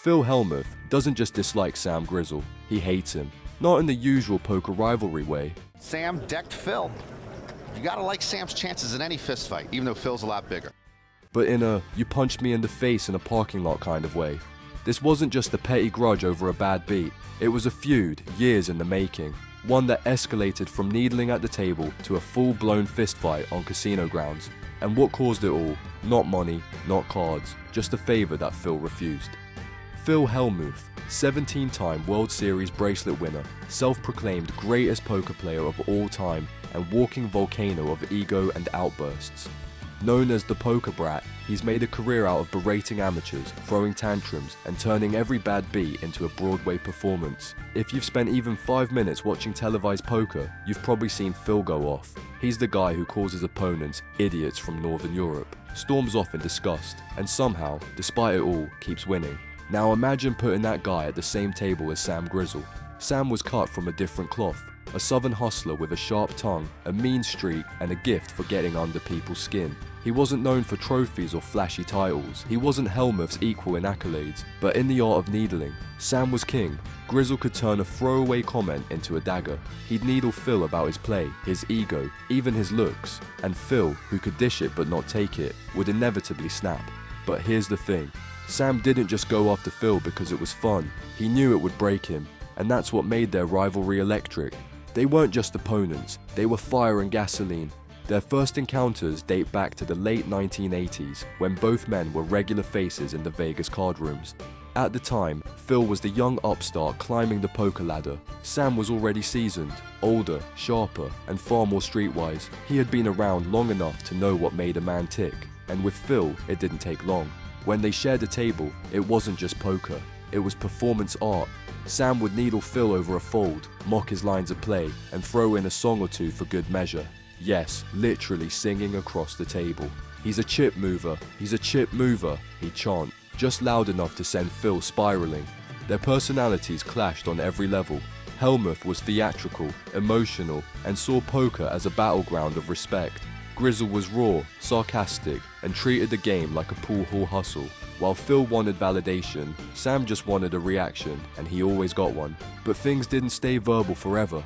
Phil Hellmuth doesn't just dislike Sam Grizzle, he hates him. Not in the usual poker rivalry way. Sam decked Phil. You gotta like Sam's chances in any fistfight, even though Phil's a lot bigger. But in a you punched me in the face in a parking lot kind of way. This wasn't just a petty grudge over a bad beat, it was a feud years in the making. One that escalated from needling at the table to a full-blown fistfight on casino grounds. And what caused it all? Not money, not cards, just a favor that Phil refused. Phil Hellmuth, 17-time World Series bracelet winner, self-proclaimed greatest poker player of all time, and walking volcano of ego and outbursts. Known as the Poker Brat, he's made a career out of berating amateurs, throwing tantrums, and turning every bad beat into a Broadway performance. If you've spent even 5 minutes watching televised poker, you've probably seen Phil go off. He's the guy who calls his opponents idiots from Northern Europe, storms off in disgust, and somehow, despite it all, keeps winning. Now imagine putting that guy at the same table as Sam Grizzle. Sam was cut from a different cloth. A southern hustler with a sharp tongue, a mean streak, and a gift for getting under people's skin. He wasn't known for trophies or flashy titles. He wasn't Hellmuth's equal in accolades, but in the art of needling, Sam was king. Grizzle could turn a throwaway comment into a dagger. He'd needle Phil about his play, his ego, even his looks. And Phil, who could dish it but not take it, would inevitably snap. But here's the thing. Sam didn't just go after Phil because it was fun. He knew it would break him, and that's what made their rivalry electric. They weren't just opponents, they were fire and gasoline. Their first encounters date back to the late 1980s, when both men were regular faces in the Vegas card rooms. At the time, Phil was the young upstart climbing the poker ladder. Sam was already seasoned, older, sharper, and far more streetwise. He had been around long enough to know what made a man tick, and with Phil, it didn't take long. When they shared a table, it wasn't just poker, it was performance art. Sam would needle Phil over a fold, mock his lines of play, and throw in a song or two for good measure. Yes, literally singing across the table. He's a chip mover, he's a chip mover, he'd chant, just loud enough to send Phil spiraling. Their personalities clashed on every level. Hellmuth was theatrical, emotional, and saw poker as a battleground of respect. Grizzle was raw, sarcastic, and treated the game like a pool hall hustle. While Phil wanted validation, Sam just wanted a reaction, and he always got one. But things didn't stay verbal forever.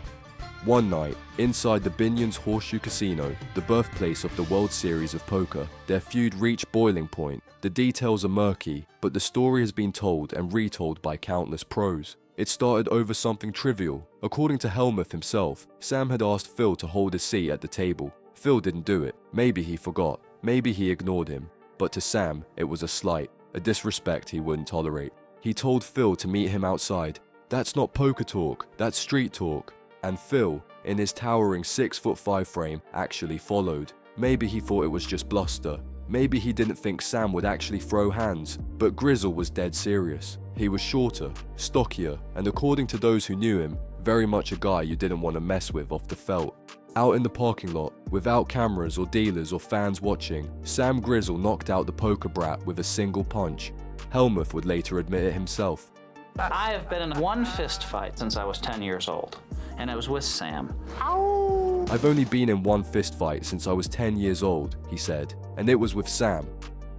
One night, inside the Binion's Horseshoe Casino, the birthplace of the World Series of Poker, their feud reached boiling point. The details are murky, but the story has been told and retold by countless pros. It started over something trivial. According to Hellmuth himself, Sam had asked Phil to hold his seat at the table. Phil didn't do it. Maybe he forgot. Maybe he ignored him. But to Sam, it was a slight, a disrespect he wouldn't tolerate. He told Phil to meet him outside. That's not poker talk, that's street talk. And Phil, in his towering 6'5" frame, actually followed. Maybe he thought it was just bluster. Maybe he didn't think Sam would actually throw hands. But Grizzle was dead serious. He was shorter, stockier, and according to those who knew him, very much a guy you didn't want to mess with off the felt. Out in the parking lot, without cameras or dealers or fans watching, Sam Grizzle knocked out the Poker Brat with a single punch. Hellmuth would later admit it himself. I have been in one fist fight since I was 10 years old, and it was with Sam. Ow. I've only been in one fist fight since I was 10 years old, he said, and it was with Sam.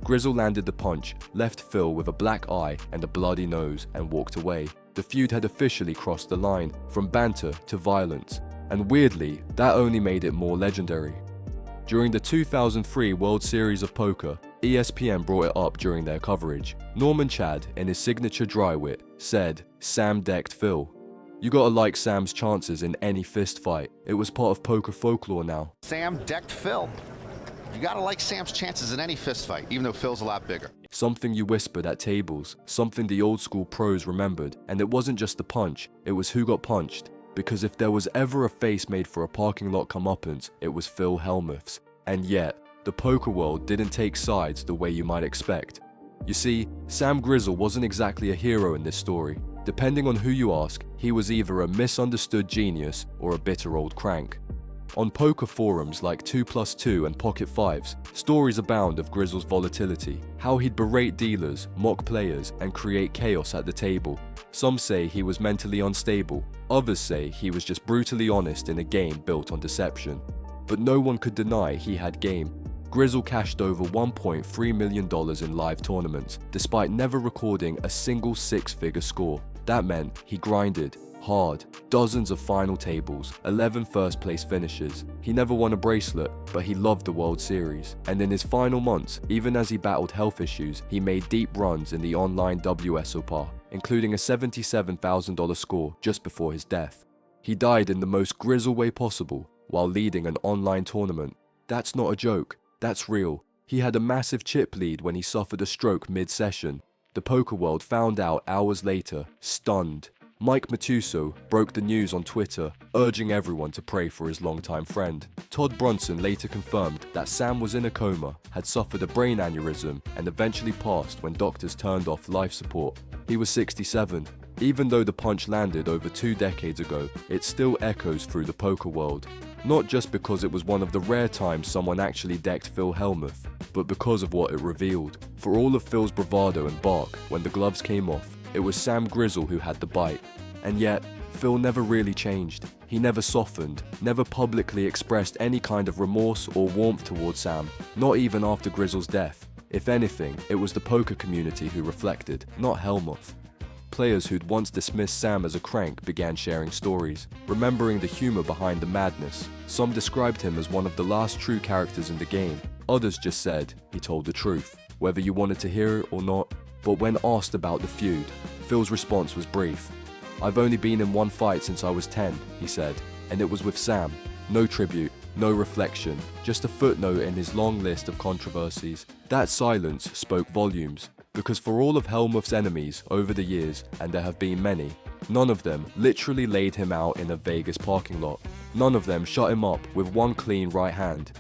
Grizzle landed the punch, left Phil with a black eye and a bloody nose, and walked away. The feud had officially crossed the line, from banter to violence. And weirdly, that only made it more legendary. During the 2003 World Series of Poker, ESPN brought it up during their coverage. Norman Chad, in his signature dry wit, said, "Sam decked Phil." You gotta like Sam's chances in any fist fight. It was part of poker folklore now. Sam decked Phil. You gotta like Sam's chances in any fistfight, even though Phil's a lot bigger. Something you whispered at tables, something the old school pros remembered, and it wasn't just the punch, it was who got punched. Because if there was ever a face made for a parking lot comeuppance, it was Phil Hellmuth's. And yet, the poker world didn't take sides the way you might expect. You see, Sam Grizzle wasn't exactly a hero in this story. Depending on who you ask, he was either a misunderstood genius or a bitter old crank. On poker forums like 2+2 and Pocket Fives, stories abound of Grizzle's volatility, how he'd berate dealers, mock players, and create chaos at the table. Some say he was mentally unstable, others say he was just brutally honest in a game built on deception. But no one could deny he had game. Grizzle cashed over $1.3 million in live tournaments, despite never recording a single six-figure score. That meant he grinded hard, dozens of final tables, 11 first-place finishes. He never won a bracelet, but he loved the World Series. And in his final months, even as he battled health issues, he made deep runs in the online WSOP, including a $77,000 score just before his death. He died in the most Grizzle way possible, while leading an online tournament. That's not a joke, that's real. He had a massive chip lead when he suffered a stroke mid-session. The poker world found out hours later, stunned. Mike Matuso broke the news on Twitter, urging everyone to pray for his longtime friend. Todd Brunson later confirmed that Sam was in a coma, had suffered a brain aneurysm, and eventually passed when doctors turned off life support. He was 67. Even though the punch landed over 2 decades ago, it still echoes through the poker world. Not just because it was one of the rare times someone actually decked Phil Hellmuth, but because of what it revealed. For all of Phil's bravado and bark when the gloves came off, it was Sam Grizzle who had the bite. And yet, Phil never really changed. He never softened, never publicly expressed any kind of remorse or warmth towards Sam, not even after Grizzle's death. If anything, it was the poker community who reflected, not Hellmuth. Players who'd once dismissed Sam as a crank began sharing stories, remembering the humor behind the madness. Some described him as one of the last true characters in the game. Others just said he told the truth, whether you wanted to hear it or not. But when asked about the feud, Phil's response was brief. "I've only been in one fight since I was 10, he said, and it was with Sam. No tribute, no reflection, just a footnote in his long list of controversies. That silence spoke volumes, because for all of Hellmuth's enemies over the years, and there have been many, none of them literally laid him out in a Vegas parking lot. None of them shut him up with one clean right hand.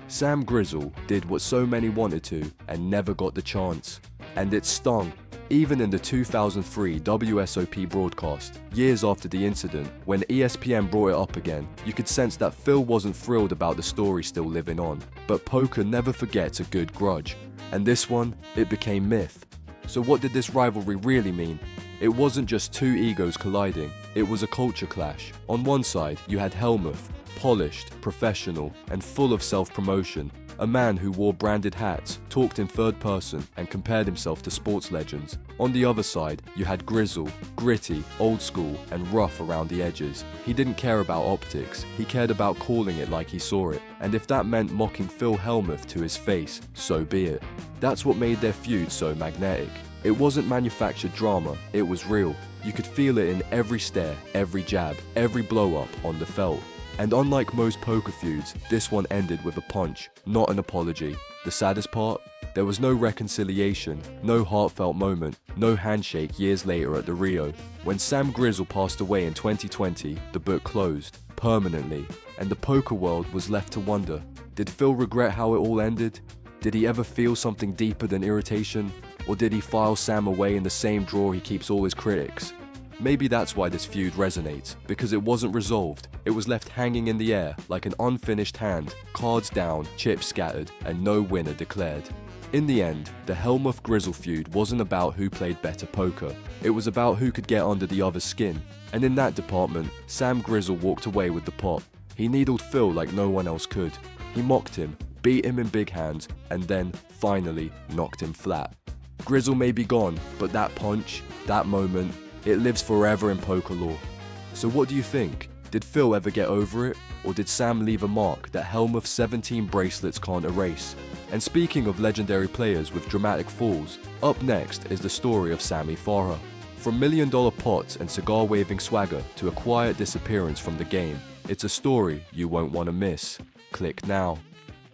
Sam Grizzle did what so many wanted to and never got the chance. And it stung. Even in the 2003 WSOP broadcast, years after the incident, when ESPN brought it up again, you could sense that Phil wasn't thrilled about the story still living on. But poker never forgets a good grudge. And this one, it became myth. So what did this rivalry really mean? It wasn't just two egos colliding, it was a culture clash. On one side, you had Hellmuth, polished, professional, and full of self-promotion. A man who wore branded hats, talked in third person, and compared himself to sports legends. On the other side, you had Grizzle, gritty, old school, and rough around the edges. He didn't care about optics, he cared about calling it like he saw it. And if that meant mocking Phil Hellmuth to his face, so be it. That's what made their feud so magnetic. It wasn't manufactured drama, it was real. You could feel it in every stare, every jab, every blow-up on the felt. And unlike most poker feuds, this one ended with a punch, not an apology. The saddest part? There was no reconciliation, no heartfelt moment, no handshake years later at the Rio. When Sam Grizzle passed away in 2020, the book closed, permanently, and the poker world was left to wonder. Did Phil regret how it all ended? Did he ever feel something deeper than irritation? Or did he file Sam away in the same drawer he keeps all his critics? Maybe that's why this feud resonates, because it wasn't resolved. It was left hanging in the air like an unfinished hand, cards down, chips scattered, and no winner declared. In the end, the Hellmuth-Grizzle feud wasn't about who played better poker. It was about who could get under the other's skin. And in that department, Sam Grizzle walked away with the pot. He needled Phil like no one else could. He mocked him, beat him in big hands, and then, finally, knocked him flat. Grizzle may be gone, but that punch, that moment, it lives forever in poker lore. So what do you think? Did Phil ever get over it? Or did Sam leave a mark that Hellmuth's 17 bracelets can't erase? And speaking of legendary players with dramatic falls, up next is the story of Sammy Farah. From $1 million pots and cigar-waving swagger to a quiet disappearance from the game, it's a story you won't want to miss. Click now.